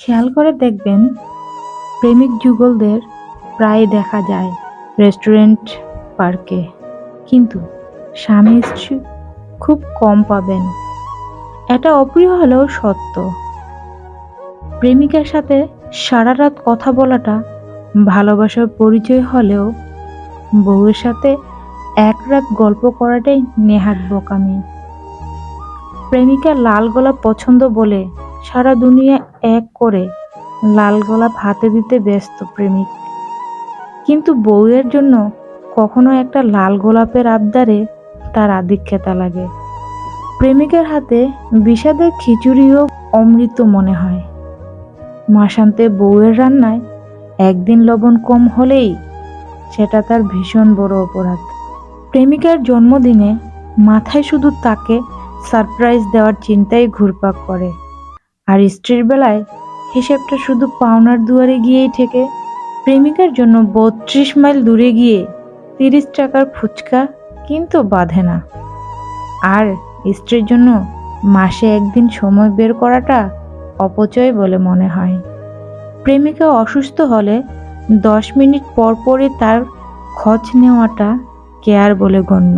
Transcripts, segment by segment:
খেয়াল করে দেখবেন প্রেমিক যুগলদের প্রায় দেখা যায় রেস্টুরেন্ট, পার্কে, কিন্তু স্বামী স্ত্রী খুব কম পাবেন। এটা অপ্রিয় হলেও সত্য। প্রেমিকার সাথে সারা রাত কথা বলাটা ভালোবাসার পরিচয় হলেও বউয়ের সাথে এক রাত গল্প করাটাই নেহাত বোকামি। প্রেমিকা লাল গোলাপ পছন্দ বলে সারা দুনিয়া এক করে লাল গোলাপ হাতে দিতে ব্যস্ত প্রেমিক, কিন্তু বউয়ের জন্য কখনো একটা লাল গোলাপের আবদারে তার আধিক্যতা লাগে। প্রেমিকার হাতে বিষাদের খিচুড়িও অমৃত মনে হয়। মাসান্তে বউয়ের রান্নায় একদিন লবণ কম হলেই সেটা তার ভীষণ বড় অপরাধ। প্রেমিকার জন্মদিনে মাথায় শুধু তাকে সারপ্রাইজ দেওয়ার চিন্তাই ঘুরপাক করে, আর স্ত্রীর বেলায় হিসেবটা শুধু পাওনার দুয়ারে গিয়েই ঠেকে। প্রেমিকার জন্য ৩২ মাইল দূরে গিয়ে ৩০ টাকার ফুচকা কিন্তু বাধে না, আর স্ত্রীর জন্য মাসে একদিন সময় বের করাটা অপচয় বলে মনে হয়। প্রেমিকা অসুস্থ হলে ১০ মিনিট পর পরই তার খোঁজ নেওয়াটা কেয়ার বলে গণ্য,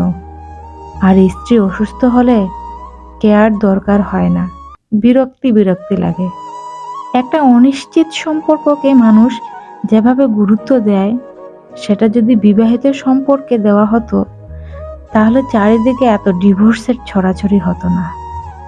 আর স্ত্রী অসুস্থ হলে কেয়ার দরকার হয় না, বিরক্তি বিরক্তি লাগে। একটা অনিশ্চিত সম্পর্ককে মানুষ যেভাবে গুরুত্ব দেয়, সেটা যদি বিবাহিত সম্পর্কে দেওয়া হতো তাহলে চারিদিকে এত ডিভোর্সের ছড়াছড়ি হতো না।